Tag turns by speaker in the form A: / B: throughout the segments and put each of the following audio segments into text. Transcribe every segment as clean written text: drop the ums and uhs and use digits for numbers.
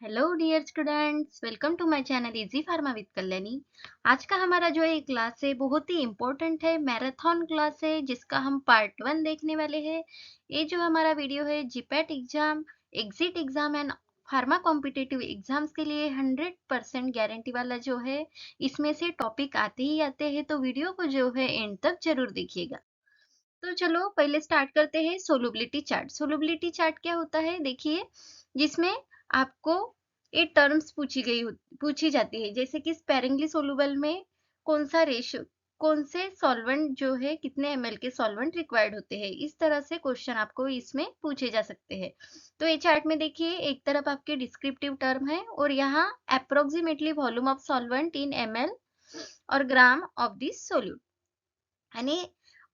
A: Hello dear students, welcome to my channel easy pharma with Kalyani. आज का हमारा जो ये क्लास है बहुत ही इम्पोर्टेंट है, मैराथन क्लास है जिसका हम पार्ट 1 देखने वाले हैं। ये जो हमारा वीडियो है GPAT exam, exit exam and pharma competitive exams के लिए 100% गारंटी वाला जो है, इसमें से टॉपिक आते ही आते हैं, तो वीडियो को जो है एंड तक जरूर देखिएगा। तो चलो पहले स्टार्ट करते हैं। Solubility chart. सोलुबिलिटी चार्ट क्या होता है, देखिए, जिसमें आपको ये टर्म्स पूछी जाती है, जैसे कि स्पेरिंगली सोलुबल में कौन सा रेशियो, कौन से सॉल्वेंट जो है, कितने एमएल के सॉल्वेंट रिक्वायर्ड होते हैं, इस तरह से क्वेश्चन आपको इसमें पूछे जा सकते हैं। तो ये चार्ट में देखिए, एक तरफ आपके डिस्क्रिप्टिव टर्म है और यहाँ approximately volume of solvent in ML और ग्राम ऑफ दिस सोल्यूट, यानी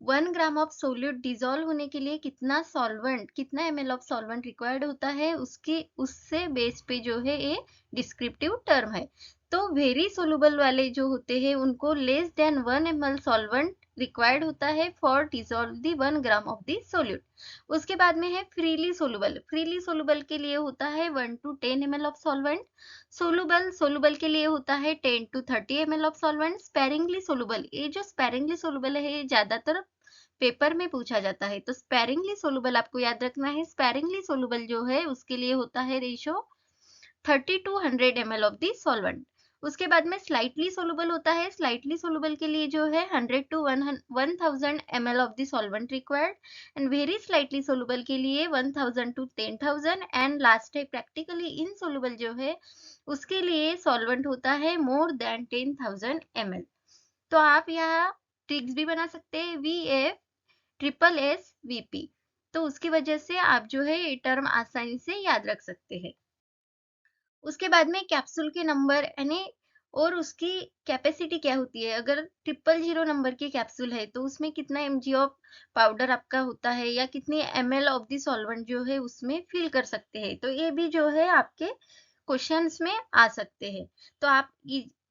A: 1 ग्राम ऑफ सोल्यूट डिजोल्व होने के लिए कितना सॉल्वेंट, कितना एमएल ऑफ सॉल्वेंट रिक्वायर्ड होता है, उसके उससे बेस पे जो है ये डिस्क्रिप्टिव टर्म है। तो वेरी सोलुबल वाले जो होते हैं उनको less than 1 ml solvent required होता है for dissolve the 1 gram of the solute. उसके बाद में है फ्रीली सोलुबल। फ्रीली सोलुबल के लिए होता है 1 to 10 ml of solvent. Soluble soluble के लिए होता है 10 to 30 ml of solvent. Sparingly soluble, ये जो स्पेरिंगली सोलुबल है ये ज्यादातर पेपर में पूछा जाता है, तो स्पेरिंगली सोलुबल आपको याद रखना है। स्पेरिंगली सोलुबल जो है उसके लिए होता है ratio 30 to 100 ml of the solvent. उसके बाद में स्लाइटली सोलुबल होता है। स्लाइटली सोलुबल के लिए जो है 100 to 1000 ml of the solvent required, and very slightly soluble के लिए 1000 to 10000, एंड लास्ट है प्रैक्टिकली इनसोलुबल जो है उसके लिए सॉल्वेंट होता है मोर देन 10,000 ml। तो आप यहाँ ट्रिक्स भी बना सकते हैं, VF ट्रिपल एस VP, तो उसकी वजह से आप जो है ये टर्म आसानी से याद रख सकते हैं। उसके बाद में कैप्सूल के नंबर यानी और उसकी कैपेसिटी क्या होती है। अगर 000 नंबर की कैप्सूल है तो उसमें कितना mg ऑफ पाउडर आपका होता है, या कितनी ml ऑफ द सॉल्वेंट जो है उसमें फिल कर सकते हैं, तो ये भी जो है आपके क्वेश्चंस में आ सकते हैं। तो आप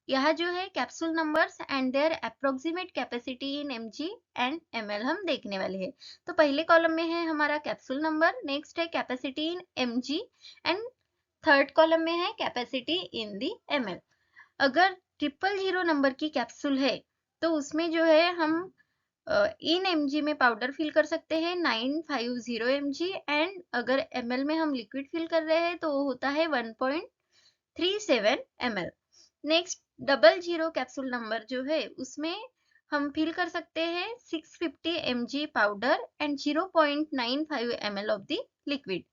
A: यहाँ जो है capsule numbers and their approximate capacity in mg and ml हम देखने वाले हैं। तो पहले कॉलम में है हमारा कैप्सूल नंबर, नेक्स्ट है capacity in mg, and third column में है कैपेसिटी इन दी ml। अगर 000 नंबर की कैप्सूल है तो उसमें जो है हम इन mg में पाउडर फिल कर सकते हैं 950 mg, एंड अगर ml में हम लिक्विड फिल कर रहे हैं तो वो होता है 1.37 ml। नेक्स्ट 000 कैप्सूल नंबर जो है उसमें हम फिल कर सकते हैं 650 mg powder and 0.95 ml of the liquid.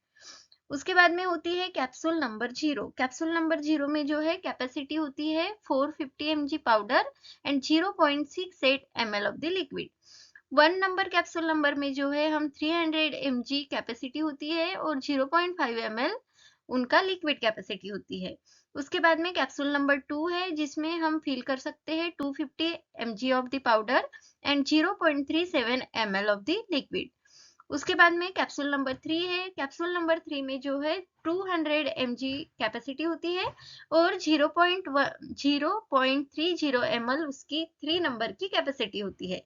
A: उसके बाद में होती है कैप्सूल नंबर 0। कैप्सूल नंबर 0 में जो है कैपेसिटी होती है 450 mg powder and 0.68 ml of the liquid. 1 number capsule number में जो है हम 300 mg कैपेसिटी होती है और 0.5 ml उनका लिक्विड कैपेसिटी होती है। उसके बाद में कैप्सूल नंबर 2 है जिसमें हम फिल कर सकते हैं 250 mg of the powder and 0.37 ml of the liquid. उसके बाद में कैप्सूल नंबर 3 है। कैप्सूल नंबर 3 में जो है 200 mg कैपेसिटी होती है और 0.30 ml उसकी 3 नंबर की कैपेसिटी होती है।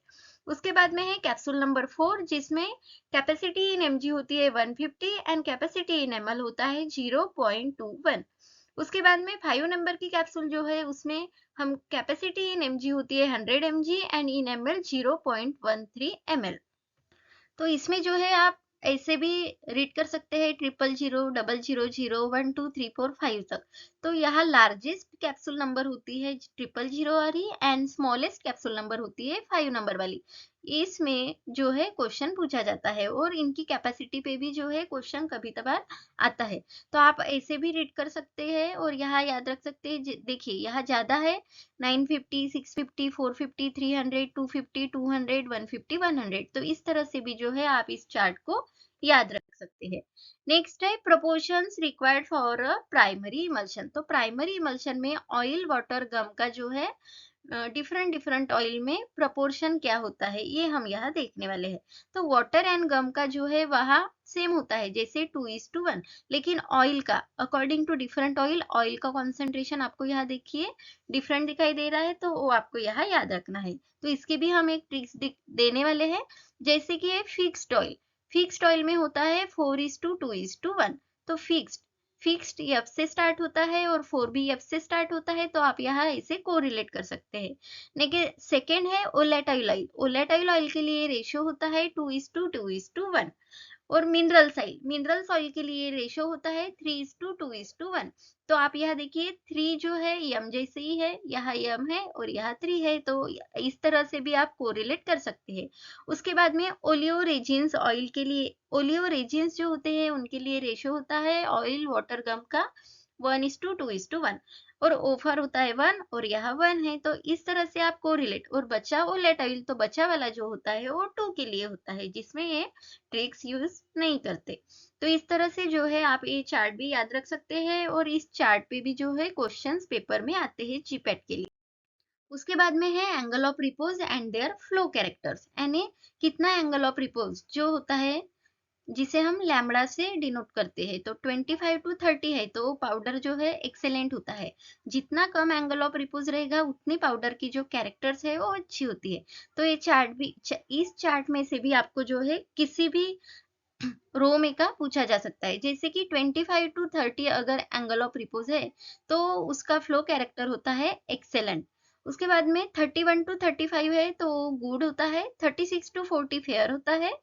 A: उसके बाद में है कैप्सूल नंबर 4 जिसमें कैपेसिटी इन mg होती है 150 एंड कैपेसिटी इन ml होता है 0.21। उसके बाद में 5 नंबर की कैप्सूल जो है उसमें हम कैपेसिटी इन mg होती है 100 mg and in ml 0.13 ml। तो इसमें जो है आप ऐसे भी रीड कर सकते हैं 000, 000, 1 2 3 4 5 तक। तो यहाँ लार्जेस्ट कैप्सूल नंबर होती है 000 वाली एंड स्मॉलेस्ट कैप्सूल नंबर होती है 5 नंबर वाली। इसमें जो है क्वेश्चन पूछा जाता है और इनकी कैपेसिटी पे भी जो है क्वेश्चन कभी कभार आता है, तो आप ऐसे भी रीड कर सकते हैं और यहाँ याद रख सकते हैं। देखिए यहाँ ज्यादा है 950, 650, 450, 300, 250, 200, 150, 100, तो इस तरह से भी जो है आप इस चार्ट को याद रख सकते हैं। नेक्स्ट है proportions required for a primary emulsion. तो प्राइमरी इमल्शन में ऑयल वाटर गम का जो है डिफरेंट डिफरेंट ऑयल में प्रोपोर्शन क्या होता है ये हम यहाँ देखने वाले हैं। तो वाटर एंड गम का जो है वहाँ सेम होता है जैसे 2:1, लेकिन ऑयल का according to different oil, oil का कॉन्सेंट्रेशन आपको यहाँ देखिए डिफरेंट दिखाई दे रहा है, तो वो आपको यहाँ याद रखना है। तो इसके भी हम एक ट्रिक्स देने वाले हैं, जैसे कि ये फिक्स्ड ऑयल। फिक्स्ड ऑयल में होता है 4:2:1, तो फिक्स्ड फिक्स्ड एफ से स्टार्ट होता है और 4 भी एफ से स्टार्ट होता है, तो आप यहाँ इसे कोरिलेट कर सकते हैं। लेकिन सेकेंड है ओलेटाइल ऑयल। ओलेटाइल ऑयल के लिए रेशियो होता है 2:2:1। और मिनरल्स ऑयल के लिए रेशो होता है 3:2:1। तो आप यहाँ देखिए 3 जो है यम जैसे ही है, यहाँ यम है और यहाँ 3 है, तो इस तरह से भी आप कोरिलेट कर सकते हैं। उसके बाद में ओलियोरेजिन्स ऑयल के लिए, ओलियोरेजिन्स जो होते हैं उनके लिए रेशो होता है ऑयल वाटर गम का 1:2:1। और ऑफर होता है 1 और यहाँ 1 है, तो इस तरह से आप कोरिलेट। और बचा ओलेटाइल, तो बचा वाला जो होता है वो 2 के लिए होता है, जिसमें ये ट्रिक्स यूज नहीं करते। तो इस तरह से जो है आप ये चार्ट भी याद रख सकते हैं, और इस चार्ट पे भी जो है क्वेश्चंस पेपर में आते हैं जीपैट के लिए। उसके बाद में है angle of repose and their flow characters, यानी कितना एंगल ऑफ रिपोज जो होता है जिसे हम लैम्बडा से डिनोट करते हैं, तो 25 to 30 है तो पाउडर जो है एक्सेलेंट होता है। जितना कम एंगल ऑफ रिपोज रहेगा उतनी पाउडर की जो कैरेक्टर्स है वो अच्छी होती है। तो ये चार्ट भी, इस चार्ट में से भी आपको जो है किसी भी रो में का पूछा जा सकता है। जैसे कि 25 to 30 अगर एंगल ऑफ रिपोज है तो उसका फ्लो कैरेक्टर होता है एक्सेलेंट। उसके बाद में 31 to 35 है तो गुड होता है। 36 to 40 फेयर होता है।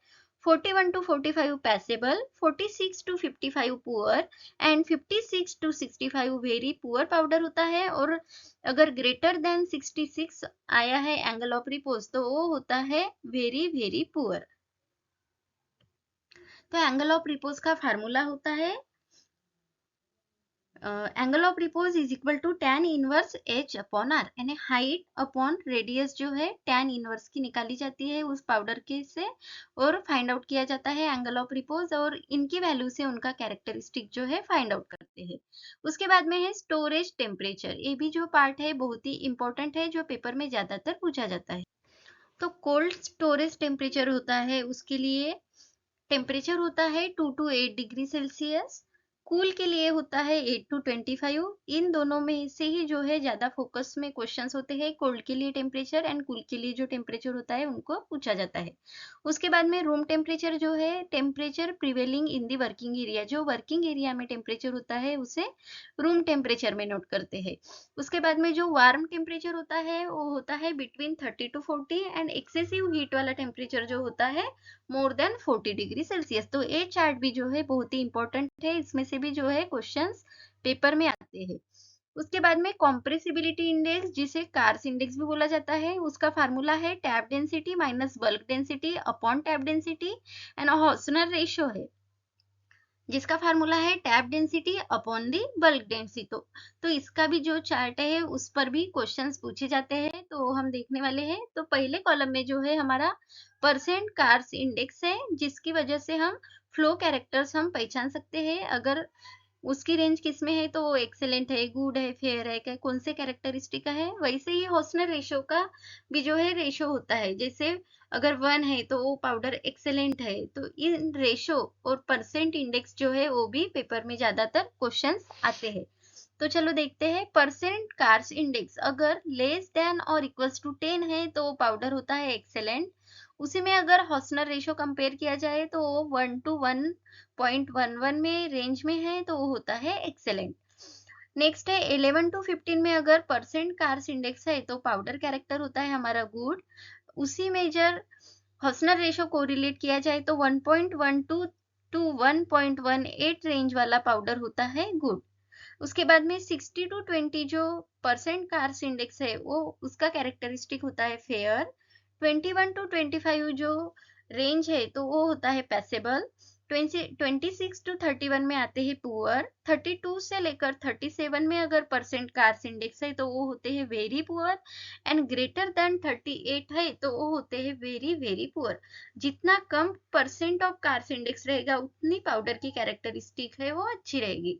A: 41 to 45 पैसेबल, 46 to 55 poor and 56 to 65 very poor powder होता है। और अगर ग्रेटर देन 66 आया है एंगल ऑफ रिपोज तो वो होता है वेरी वेरी पुअर। तो एंगल ऑफ रिपोज का फार्मूला होता है angle of repose is equal to tan inverse h upon r, यानी हाइट अपॉन रेडियस जो है tan इनवर्स की निकाली जाती है उस पाउडर के से, और फाइंड आउट किया जाता है एंगल ऑफ रिपोज, और इनकी वैल्यू से उनका कैरेक्टरिस्टिक जो है फाइंड आउट करते हैं। उसके बाद में है स्टोरेज टेम्परेचर। ये भी जो पार्ट है बहुत ही इंपॉर्टेंट है, जो पेपर में ज्यादातर पूछा जाता है। तो कोल्ड स्टोरेज टेम्परेचर होता है, उसके लिए टेम्परेचर होता है 2 to 8 डिग्री सेल्सियस। कूल के लिए होता है 8 to 25। इन दोनों में से ही जो है ज्यादा फोकस में क्वेश्चंस होते हैं। कोल्ड के लिए टेम्परेचर एंड कूल के लिए जो टेम्परेचर होता है उनको पूछा जाता है। उसके बाद में रूम टेम्परेचर जो है temperature prevailing in the working area, जो वर्किंग एरिया में टेम्परेचर होता है उसे रूम टेम्परेचर में नोट करते हैं। उसके बाद में जो वार्म टेम्परेचर होता है वो होता है between 30 to 40, and excessive heat वाला टेम्परेचर जो होता है मोर देन 40 डिग्री सेल्सियस। तो ये चार्ट भी जो है बहुत ही इंपॉर्टेंट है, इसमें से भी जो है क्वेश्चंस पेपर में आते हैं। उसके बाद में कॉम्प्रेसिबिलिटी इंडेक्स, जिसे कार्स इंडेक्स भी बोला जाता है, उसका फार्मूला है tap density minus bulk density upon tap density, and Hausner ratio है जिसका फार्मूला है tap density upon the bulk density. तो इसका भी जो चार्ट है उस पर भी क्वेश्चंस पूछे जाते हैं, तो हम देखने वाले हैं। तो पहले कॉलम में जो है हमारा परसेंट कार्स इंडेक्स है, जिसकी वजह से हम फ्लो कैरेक्टर्स हम पहचान सकते हैं। अगर उसकी रेंज किस में है तो वो एक्सेलेंट है, गुड है, फेयर है, क्या कौन से कैरेक्टरिस्टिक का है। वैसे ही हॉसनर रेशो का भी जो है रेशो होता है। जैसे अगर 1 है तो वो पाउडर एक्सेलेंट है। तो इन रेशो और परसेंट इंडेक्स जो है वो भी पेपर में ज्यादातर क्वेश्चंस आते हैं। तो चलो देखते हैं। परसेंट कार्स इंडेक्स अगर लेस देन और इक्वल्स टू 10 है तो पाउडर होता है एक्सेलेंट। उसी में अगर हॉसनर रेशो कंपेयर किया जाए तो 1 to 1.11 में रेंज में है तो वो होता है एक्सेलेंट। नेक्स्ट है 11 to 15 में अगर परसेंट कार्स इंडेक्स है तो पाउडर कैरेक्टर होता है हमारा गुड। उसी मेजर हॉसनर रेशो को रिलेट किया जाए तो 1.12 to 1.18 रेंज वाला पाउडर होता है गुड। उसके बाद में 60 to 20 जो परसेंट कार्स इंडेक्स है वो उसका कैरेक्टरिस्टिक होता है फेयर। 21 to 25 जो रेंज है तो वो होता है पैसेबल। 26 to 31 में आते हैं पुअर। 32 से लेकर 37 में अगर परसेंट कार्स इंडेक्स है तो वो होते हैं very poor, and greater than 38 है तो वो होते हैं वेरी वेरी पुअर। जितना कम परसेंट ऑफ कार्स इंडेक्स रहेगा उतनी पाउडर की कैरेक्टरिस्टिक है वो अच्छी रहेगी।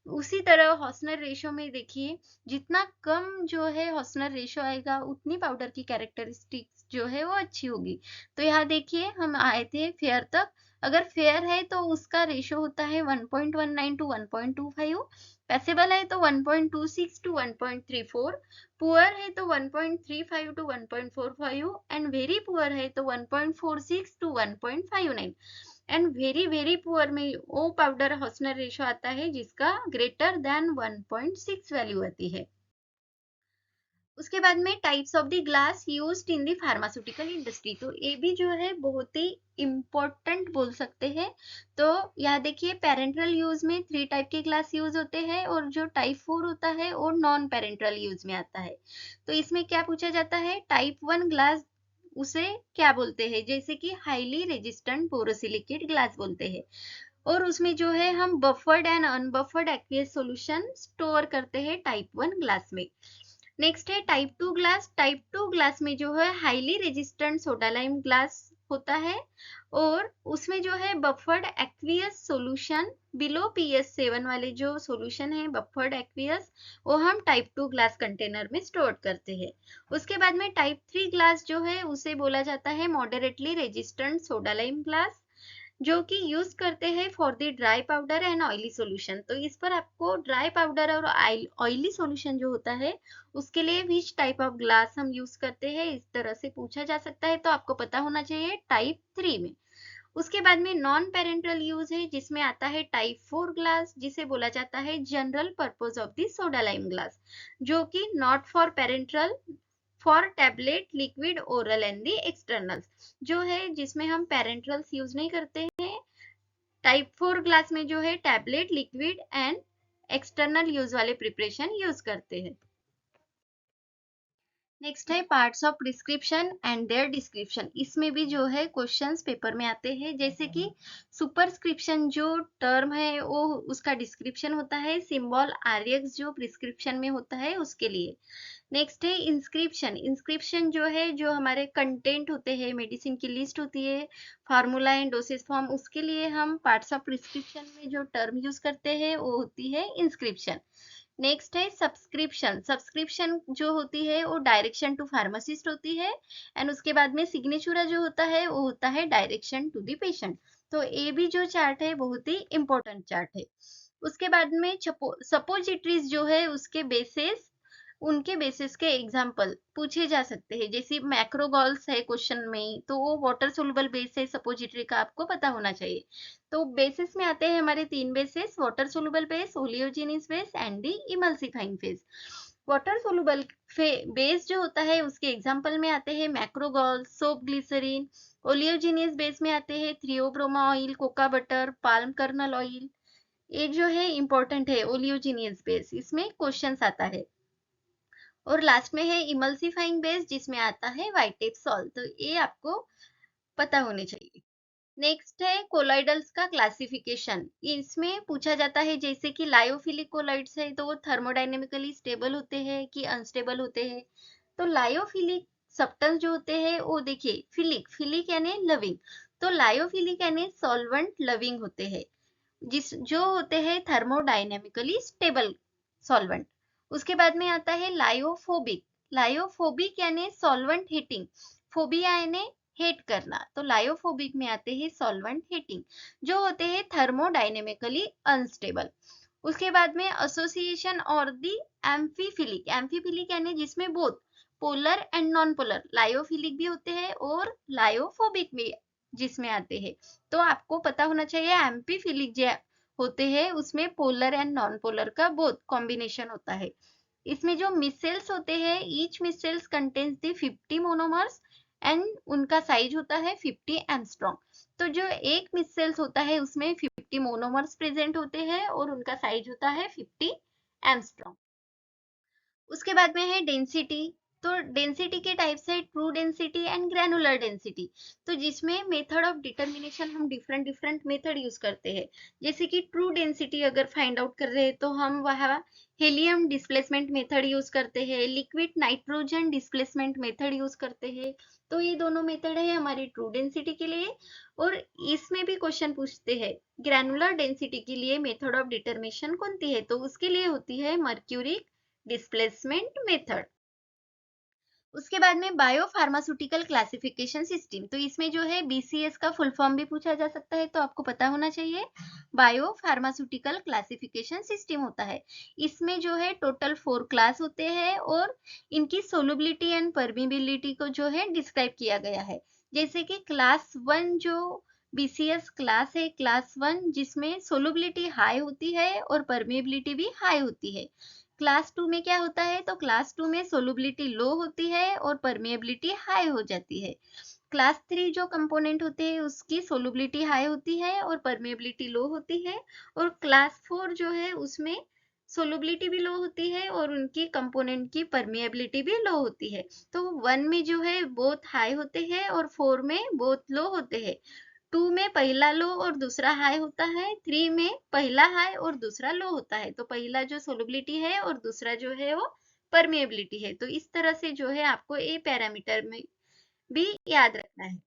A: उसी तरह हॉसनर रेशो में देखिए, जितना कम जो है हॉसनर रेशो आएगा उतनी पाउडर की कैरेक्टरिस्टिक्स जो है वो अच्छी होगी। तो यहाँ देखिए हम आए थे फेयर तक। अगर फेयर है तो उसका रेशो होता है 1.19 to 1.25। पैसेबल है तो 1.26 to 1.34। पुअर है तो 1.35 to 1.45, एंड वेरी पुअर है तो 1.46 to 1.59। एंड वेरी पुअर में ओ पाउडर हॉसनर रेशो आता है जिसका ग्रेटर देन 1.6 वैल्यू आती है। उसके बाद में types of the glass used in the pharmaceutical industry, तो ये भी जो है बहुत ही इम्पोर्टेंट बोल सकते हैं। तो यहाँ देखिए पेरेंटल यूज में 3 टाइप के ग्लास यूज होते हैं और जो टाइप 4 होता है वो नॉन पेरेंटल यूज में आता है। तो इसमें क्या पूछा जाता है, टाइप 1 ग्लास उसे क्या बोलते हैं, जैसे कि हाईली रेजिस्टेंट बोरोसिलिकेट ग्लास बोलते हैं, और उसमें जो है हम buffered and unbuffered aqueous solution store करते हैं टाइप 1 ग्लास में। नेक्स्ट है टाइप 2 ग्लास। टाइप 2 ग्लास में जो है highly resistant soda lime glass होता है और उसमें जो है buffered aqueous solution below pH 7 वाले जो सॉल्यूशन है बफर्ड एक्वियस, वो हम टाइप 2 ग्लास कंटेनर में स्टोर करते हैं। उसके बाद में टाइप 3 ग्लास जो है उसे बोला जाता है moderately resistant soda lime glass, जो कि यूज करते हैं for the dry powder and oily solution. तो इस पर आपको ड्राई पाउडर और ऑयली सॉल्यूशन जो होता है उसके लिए विच टाइप ऑफ ग्लास हम यूज करते हैं, इस तरह से पूछा जा सकता है, तो आपको पता होना चाहिए टाइप 3 में। उसके बाद में नॉन पेरेंटल यूज है जिसमें आता है टाइप 4 ग्लास, जिसे बोला जाता है general purpose of the soda lime glass, जो कि not for parental, for tablet liquid oral and the externals, जो है जिसमें हम पेरेंटल्स यूज नहीं करते हैं। टाइप 4 ग्लास में जो है tablet liquid and external use वाले प्रिपरेशन यूज करते हैं। नेक्स्ट है parts of prescription and there description. इसमें भी जो है क्वेश्चंस पेपर में आते हैं, जैसे कि सुपरस्क्रिप्शन जो टर्म है वो उसका डिस्क्रिप्शन होता है, सिंबल आरएक्स जो प्रिस्क्रिप्शन में होता है उसके लिए। नेक्स्ट है इंस्क्रिप्शन। इंस्क्रिप्शन जो है जो हमारे कंटेंट होते हैं, मेडिसिन की लिस्ट होती है, फार्मूला एंड डोसेज फॉर्म, उसके लिए हम पार्ट्स ऑफ प्रिस्क्रिप्शन में जो टर्म यूज करते हैं वो होती है इंस्क्रिप्शन। नेक्स्ट है सब्सक्रिप्शन। सब्सक्रिप्शन जो होती है वो डायरेक्शन टू फार्मासिस्ट होती है, एंड उसके बाद में सिग्नेचुरा जो होता है वो होता है डायरेक्शन टू द पेशेंट। तो ये भी जो चार्ट है बहुत ही इंपॉर्टेंट चार्ट है। उसके बाद में सपोजिटरीज जो है उसके बेसिस, उनके बेसिस के एग्जाम्पल पूछे जा सकते हैं, जैसे मैक्रोगॉल्स है क्वेश्चन में तो वो वाटर सोल्युबल बेस है सपोजिटरी का, आपको पता होना चाहिए। तो बेसिस में आते हैं हमारे 3 bases, water soluble base, oleaginous base and the emulsifying phase. Water soluble base जो होता है उसके एग्जाम्पल में आते हैं macrogol, soap glycerin. Oleaginous base में आते हैं theobroma oil, cocoa butter, palm kernel oil. ये जो है इंपॉर्टेंट है ओलियोजेनियस बेस, इसमें क्वेश्चंस आता है। और लास्ट में है इमल्सिफाइंग बेस जिसमें आता है व्हाइट सॉल्ट, तो ये आपको पता होने चाहिए। नेक्स्ट है कोलॉइडल्स का क्लासिफिकेशन। इसमें पूछा जाता है जैसे कि लायोफिलिक कोलॉइड्स है तो वो थर्मोडायनेमिकली स्टेबल होते हैं कि अनस्टेबल होते हैं। तो लायोफिलिक सब्सटेंस जो होते हैं वो देखिए फिलिक, फिलिक यानी लविंग, तो लायोफिलिक यानी सॉल्वेंट लविंग होते हैं, जिस जो होते हैं थर्मोडायनेमिकली स्टेबल सॉल्वेंट। उसके बाद में आता है लायोफोबिक। लायोफोबिक यानी सॉल्वेंट हीटिंग, फोबिया यानी हेट करना, तो लायोफोबिक में आते हैं सॉल्वेंट हीटिंग, जो होते हैं थर्मोडायनेमिकली अनस्टेबल। उसके बाद में एसोसिएशन और दी एम्फीफिलिक। एम्फीफिलिक यानी जिसमें both polar and non polar, lyophilic भी होते हैं और लायोफोबिक भी जिसमें आते हैं। तो आपको पता होना चाहिए एम्फीफिलिक जो होते हैं उसमें पोलर एंड नॉन पोलर का बोथ कॉम्बिनेशन होता है। इसमें जो मिसेल्स होते हैं each micelles contains the 50 monomers and उनका साइज होता है 50 एंगस्ट्रॉम। तो जो एक मिसेल्स होता है उसमें 50 मोनोमर्स प्रेजेंट होते हैं और उनका साइज होता है 50 एंगस्ट्रॉम। उसके बाद में है डेंसिटी। तो डेंसिटी के टाइप्स है true density and granular density, तो जिसमें मेथड ऑफ डिटर्मिनेशन हम डिफरेंट डिफरेंट मेथड यूज करते हैं। जैसे कि ट्रू डेंसिटी अगर फाइंड आउट कर रहे हैं तो हम वहाँ हेलियम डिस्प्लेसमेंट मेथड यूज करते हैं, liquid nitrogen displacement method use करते हैं। तो ये दोनों मेथड है हमारी ट्रू डेंसिटी के लिए। और इसमें भी क्वेश्चन पूछते हैं ग्रैनुलर डेंसिटी के लिए मेथड ऑफ डिटर्मिनेशन कौन सी है, तो उसके लिए होती है मर्क्यूरिक डिस्प्लेसमेंट मेथड। उसके बाद में बायो फार्मास्यूटिकल क्लासिफिकेशन सिस्टम, तो इसमें जो है बीसीएस का फुल फॉर्म भी पूछा जा सकता है, तो आपको पता होना चाहिए बायो फार्मास्यूटिकल क्लासिफिकेशन सिस्टम होता है। इसमें जो है टोटल 4 क्लास होते हैं और इनकी सोलबिलिटी एंड परमिबिलिटी को जो है डिस्क्राइब किया गया है। जैसे कि क्लास 1 जो BCS क्लास है क्लास 1, जिसमें सोलबिलिटी हाई होती है और परमेबिलिटी भी हाई होती है। क्लास 2 में क्या होता है, तो क्लास 2 में सोलबिलिटी लो होती है और परमेबिलिटी हाई हो जाती है। क्लास 3 जो कंपोनेंट होते हैं उसकी सोलबिलिटी हाई होती है और परमेबिलिटी लो होती है, और क्लास 4 जो है उसमें सोलबिलिटी भी लो होती है और उनकी कंपोनेंट की परमेबिलिटी भी लो होती है। तो 1 में जो है बोथ हाई होते हैं और 4 में बोथ लो होते हैं। 2 में पहला लो और दूसरा हाई होता है, 3 में पहला हाई और दूसरा लो होता है। तो पहला जो सोलबिलिटी है और दूसरा जो है वो परमेबिलिटी है। तो इस तरह से जो है आपको ए पैरामीटर में भी याद रखना है।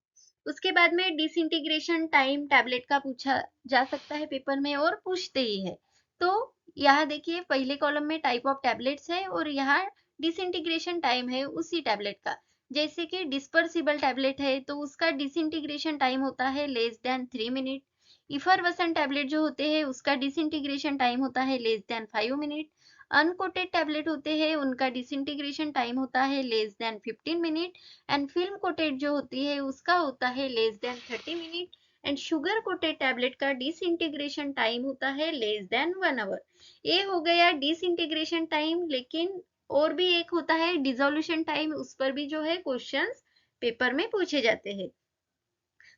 A: उसके बाद में डिसइंटीग्रेशन टाइम टैबलेट का पूछा जा सकता है पेपर में, और पूछते ही है। तो यहाँ देखिए पहले कॉलम में टाइप ऑफ टैबलेट्स है और यहाँ डिसइंटीग्रेशन टाइम है उसी टैबलेट का। जैसे कि डिस्पर्सिबल टैबलेट है तो उसका डिसइंटीग्रेशन टाइम होता है less than 3 minute. Effervescent tablet जो होते हैं उसका डिसइंटीग्रेशन टाइम होता है less than 5 minute. Uncoated tablet होते हैं उनका डिसइंटीग्रेशन टाइम होता है less than 15 minute. And film coated जो होती है उसका होता है less than 30 minute. And sugar coated tablet का डिसइंटीग्रेशन टाइम होता है लेस देन 1 आवर। ये हो गया डिसइंटीग्रेशन टाइम। लेकिन और भी एक होता है डिसोल्यूशन टाइम, उस पर भी जो है क्वेश्चंस पेपर में पूछे जाते हैं।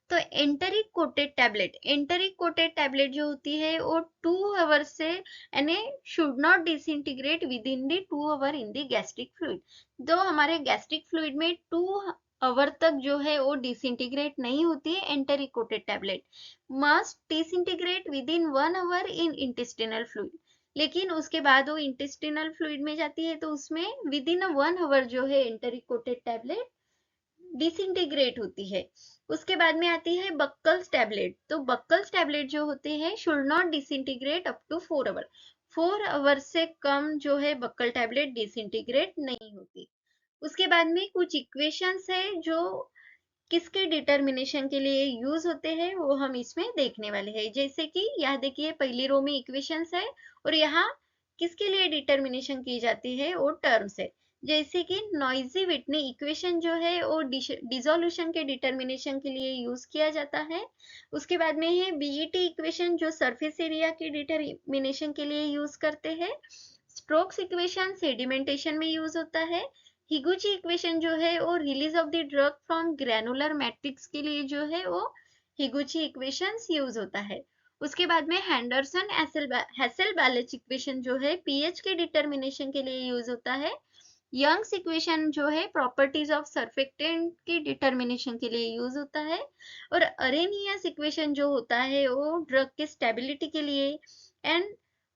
A: तो एंटरिक कोटेड टैबलेट जो होती है वो 2 आवर से यानी should not disintegrate within the 2 hour in the gastric fluid. तो हमारे गैस्ट्रिक फ्लूइड में 2 आवर तक जो है वो डिसइंटीग्रेट नहीं होती है enteric coated tablet. Must disintegrate within 1 hour in intestinal fluid. लेकिन उसके बाद वो इंटेस्टिनल फ्लूइड में जाती है तो उसमें विद इन 1 आवर जो है एंटरिक कोटेड टैबलेट डिसइंटीग्रेट होती है। उसके बाद में आती है बक्कल्स टैबलेट। तो बक्कल्स टैबलेट जो होते हैं should not disintegrate up to 4 hour. 4 hour से कम जो है बक्कल टैबलेट डिसइंटीग्रेट नहीं होती। उसके बाद में कुछ इक्वेशंस है जो किसके डिटर्मिनेशन के लिए यूज होते हैं वो हम इसमें देखने वाले हैं। जैसे कि यहाँ देखिए पहली रो में इक्वेशंस है और यहाँ किसके लिए डिटर्मिनेशन की जाती है वो टर्म्स है। जैसे कि नॉइजी विटनी इक्वेशन जो है वो डिसोल्यूशन के डिटर्मिनेशन के लिए यूज किया जाता है। उसके बाद में है बीईटी इक्वेशन जो सरफेस एरिया के डिटर्मिनेशन के लिए यूज करते हैं। स्ट्रोक्स इक्वेशन सेडिमेंटेशन में यूज होता है। हिगुची इक्वेशन जो है वो release of the drug from granular matrix के लिए जो है वो हिगुची इक्वेशंस यूज होता है। उसके बाद में हैंडरसन हेसल बैलेज इक्वेशन जो है पीएच के डिटर्मिनेशन के लिए यूज होता है। यंग्स इक्वेशन जो है प्रॉपर्टीज ऑफ सर्फेक्टेंट की डिटर्मिनेशन के लिए यूज होता है। और अरेनियस इक्वेशन जो होता है वो ड्रग के स्टेबिलिटी के लिए and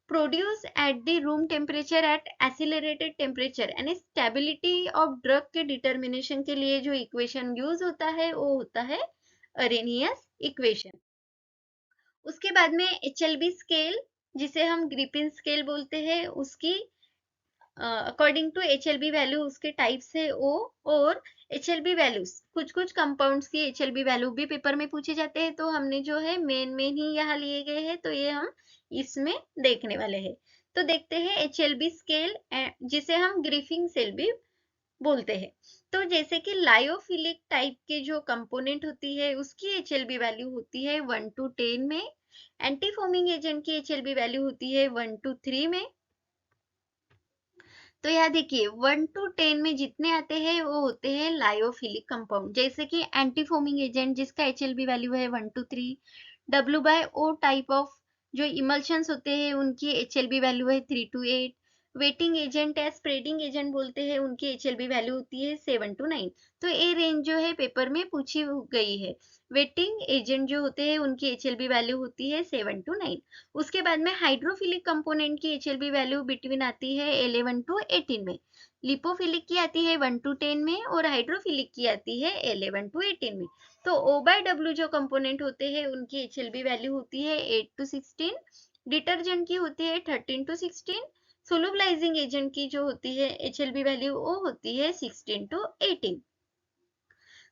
A: produce at the room temperature at accelerated temperature यानी स्टेबिलिटी ऑफ ड्रग के डिटर्मिनेशन के लिए जो इक्वेशन यूज होता है वो होता है अरेनियस इक्वेशन। उसके बाद में एचएलबी स्केल जिसे हम ग्रिफिन स्केल बोलते हैं उसकी अकॉर्डिंग टू एचएलबी वैल्यू उसके टाइप्स है ओ। और एचएलबी वैल्यूज कुछ कुछ कंपाउंड्स की एचएलबी वैल्यू भी पेपर में पूछे जाते हैं, तो हमने जो है मेन ही यहाँ लिए गए हैं तो ये हम इसमें देखने वाले हैं। तो देखते हैं एचएलबी स्केल जिसे हम ग्रिफिन स्केल भी बोलते हैं। तो जैसे कि लायोफिलिक टाइप के जो कंपोनेंट होती है उसकी एचएलबी वैल्यू होती है 1 to 10 में। एंटी फोमिंग एजेंट की एचएलबी वैल्यू होती है 1 to 3 में। तो यहाँ देखिए 1 to 10 में जितने आते हैं वो होते हैं लायोफिलिक कंपाउंड, जैसे कि एंटी फोमिंग एजेंट जिसका एचएलबी वैल्यू है 1 to 3। W by O type of जो इमल्शंस होते हैं उनकी एचएलबी वैल्यू है 3 to 8। वेटिंग एजेंट या स्प्रेडिंग एजेंट बोलते हैं उनकी एचएलबी वैल्यू होती है 7 to 9। तो ये रेंज जो है पेपर में पूछी गई है। वेटिंग एजेंट जो होते हैं उनकी एचएलबी वैल्यू होती है 7 to 9। उसके बाद में हाइड्रोफिलिक कंपोनेंट की एचएलबी वैल्यू बिटवीन आती है 11 to 18 में। लिपोफिलिक की आती है 1 to 10 में और हाइड्रोफिलिक की आती है 11 to 18 में। तो O by W जो कंपोनेंट होते हैं उनकी एचएलबी वैल्यू होती है 8 to 16। डिटर्जेंट की होती है 13 to 16। सोलुबलाइजिंग एजेंट की जो होती है एचएलबी वैल्यू वो होती है 16 to 18।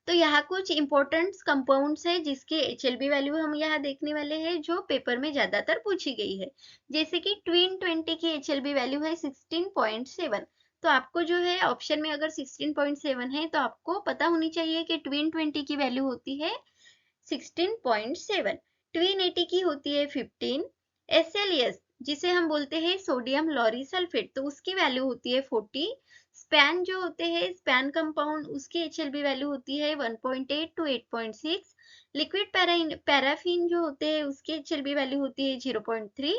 A: तो यहाँ कुछ इंपॉर्टेंट कंपाउंड्स है जिसके एचएलबी वैल्यू हम यहाँ देखने वाले हैं जो पेपर में ज्यादातर पूछी गई है। जैसे कि ट्विन 20 की एचएलबी वैल्यू है 16.7। तो आपको जो है ऑप्शन में अगर 16.7 है तो आपको पता होनी चाहिए कि ट्विन 20 की वैल्यू होती है 16.7, ट्विन एटी की होती है 15, SLES जिसे हम बोलते हैं सोडियम लॉरी सल्फेट तो उसकी वैल्यू होती है 40, स्पैन जो होते हैं स्पैन कंपाउंड उसकी HLB वैल्यू होती है 1.8 to 8.6, लिक्विड पैराफिन जो होते हैं उसकी HLB वैल्यू होती है 0.3,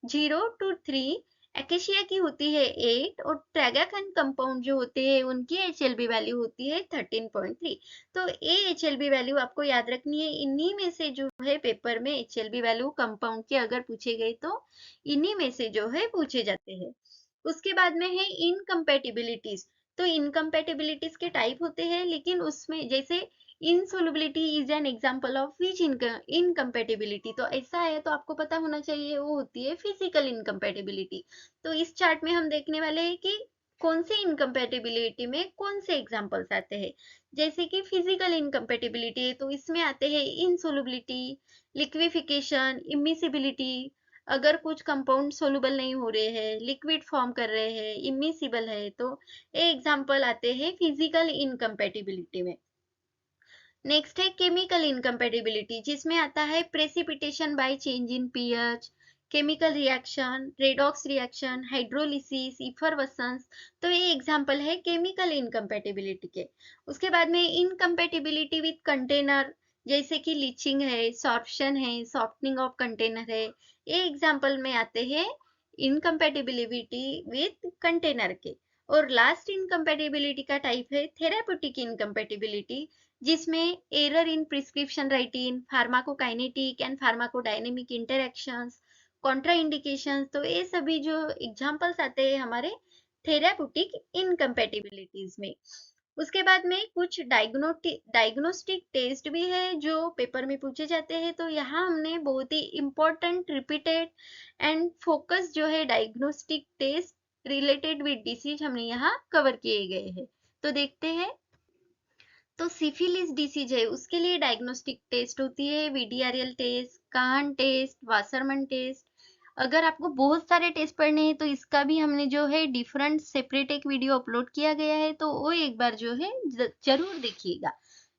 A: 0 to 3, एकेशिया की होती है 8 और ट्रैगाकन कंपाउंड जो होते हैं उनकी HLB वैल्यू होती है 13.3। तो ये HLB वैल्यू आपको याद रखनी है, इन्हीं में से जो है पेपर में HLB वैल्यू कंपाउंड के अगर पूछे गए तो इन्हीं में से जो है पूछे जाते हैं। उसके बाद में है इनकम्पेटिबिलिटीज, तो इनकम्पेटिबिलिटीज के टाइप होते हैं लेकिन उसमें जैसे insolubility is an example of which incompatibility, तो ऐसा है तो आपको पता होना चाहिए वो होती है फिजिकल इनकम्पेटिबिलिटी। तो इस चार्ट में हम देखने वाले हैं कि कौन से इनकम्पेटिबिलिटी में कौन से एग्जांपल्स आते हैं। जैसे कि फिजिकल इनकम्पेटिबिलिटी है तो इसमें आते हैं इनसोलबिलिटी, लिक्विफिकेशन, इमिसिबिलिटी, अगर कुछ कंपाउंड सोलुबल नहीं हो रहे हैं, लिक्विड फॉर्म कर रहे हैं, इमिसिबल है, तो ये एग्जांपल आते हैं फिजिकल इनकम्पेटिबिलिटी में। नेक्स्ट है केमिकल इनकम्पेटिबिलिटी जिसमें आता है precipitation by change in pH, chemical reaction, redox reaction, hydrolysis, effervescence, तो ये एग्जांपल है केमिकल इनकम्पेटिबिलिटी के। उसके बाद में इनकम्पेटिबिलिटी विद कंटेनर जैसे कि लीचिंग है, सॉर्प्शन है, सॉफ्टनिंग ऑफ कंटेनर है, ये एग्जांपल में आते हैं इनकम्पेटिबिलिटी विद कंटेनर के। और लास्ट इनकम्पेटिबिलिटी का टाइप है थेराप्यूटिक इनकम्पेटिबिलिटी जिसमें error in prescription writing, pharmacokinetic and pharmacodynamic interactions, contraindications, तो ये सभी जो एग्जांपल्स आते हैं हमारे थेराप्यूटिक इनकम्पेटिबिलिटीज में। उसके बाद में कुछ डायग्नोस्टिक टेस्ट भी है जो पेपर में पूछे जाते हैं, तो यहाँ हमने बहुत ही इंपॉर्टेंट रिपीटेड एंड फोकस जो है diagnostic test related with disease हमने यहाँ कवर किए गए हैं। तो देखते हैं, तो सिफिलिस डिसीज है उसके लिए डायग्नोस्टिक टेस्ट होती है वीडीआरएल टेस्ट, काहन टेस्ट, वासरमन टेस्ट। अगर आपको बहुत सारे टेस्ट पढ़ने हैं तो इसका भी हमने जो है डिफरेंट सेपरेट एक वीडियो अपलोड किया गया है, तो वो एक बार जो है जरूर देखिएगा।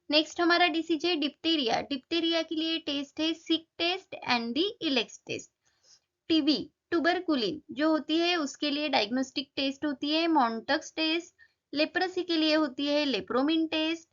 A: नेक्स्ट हमारा डिसीज है डिप्थीरिया, डिप्थीरिया के लिए टेस्ट है Schick test and the Elek test. TB tuberculin जो होती है उसके लिए डायग्नोस्टिक टेस्ट होती है मॉन्टक्स टेस्ट, लेप्रोसी के लिए होती है लेप्रोमिन टेस्ट,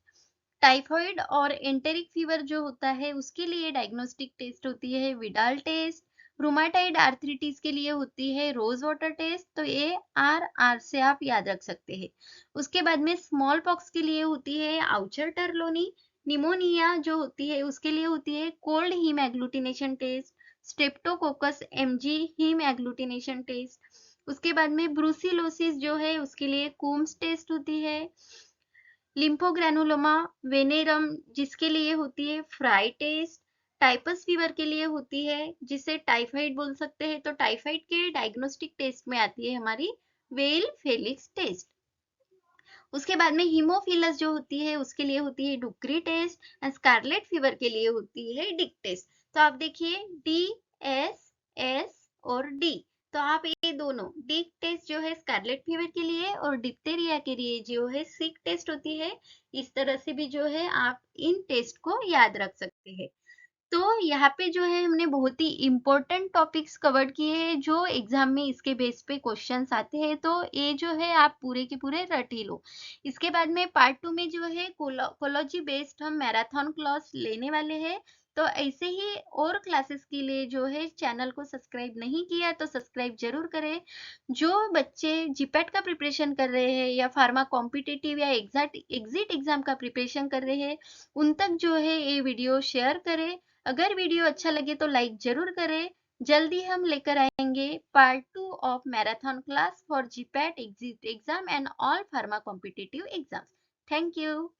A: टाइफॉइड और एंटेरिक फीवर जो होता है उसके लिए डायग्नोस्टिक टेस्ट होती है विडाल टेस्ट, रूमाटाइड आर्थरिटिस के लिए होती है रोज वाटर टेस्ट, तो ये आर से आप याद रख सकते हैं। उसके बाद में स्मॉल पॉक्स के लिए होती है आउचर टर्लोनी, निमोनिया जो होती है उसके लिए होती है cold haem agglutination test, streptococcus MG haem agglutination test. उसके बाद में ब्रूसिलोसिस जो है उसके लिए कूम्स टेस्ट होती है, लिम्फोग्रैनुलोमा वेनेरम जिसके लिए होती है फ्राई टेस्ट, टाइपस फीवर के लिए होती है जिसे टाइफाइड बोल सकते हैं, तो टाइफाइड के डायग्नोस्टिक टेस्ट में आती है हमारी वेल फेलिक्स टेस्ट। उसके बाद में हीमोफिलस जो होती है उसके लिए होती है डुक्री टेस्ट एंड स्कारलेट फीवर के लिए होती है डिक टेस्ट। तो आप देखिए डी, एस और डी, तो आप ये दोनों डिक टेस्ट जो है स्कारलेट फीवर के लिए और डिप्थेरिया के लिए जो है सिक टेस्ट होती है, इस तरह से भी जो है आप इन टेस्ट को याद रख सकते हैं। तो यहाँ पे जो है हमने बहुत ही इम्पोर्टेंट टॉपिक्स कवर किए हैं जो एग्जाम में इसके बेस पे क्वेश्चंस आते हैं, तो ये जो है आप पूरे के पूरे रट ही लो। इसके बाद में पार्ट 2 में जो है कोलॉजी बेस्ड हम मैराथन क्लास लेने वाले हैं, तो ऐसे ही और क्लासेस के लिए जो है चैनल को सब्सक्राइब नहीं किया तो सब्सक्राइब जरूर करें। जो बच्चे जीपैट का प्रिपरेशन कर रहे हैं या फार्मा कॉम्पिटिटिव या एग्जिट एग्जाम का प्रिपरेशन कर रहे हैं उन तक जो है ये वीडियो शेयर करें। अगर वीडियो अच्छा लगे तो लाइक जरूर करें। जल्दी हम लेकर आएंगे part 2 of marathon class for GPAT exit exam and all pharma competitive exams. Thank you.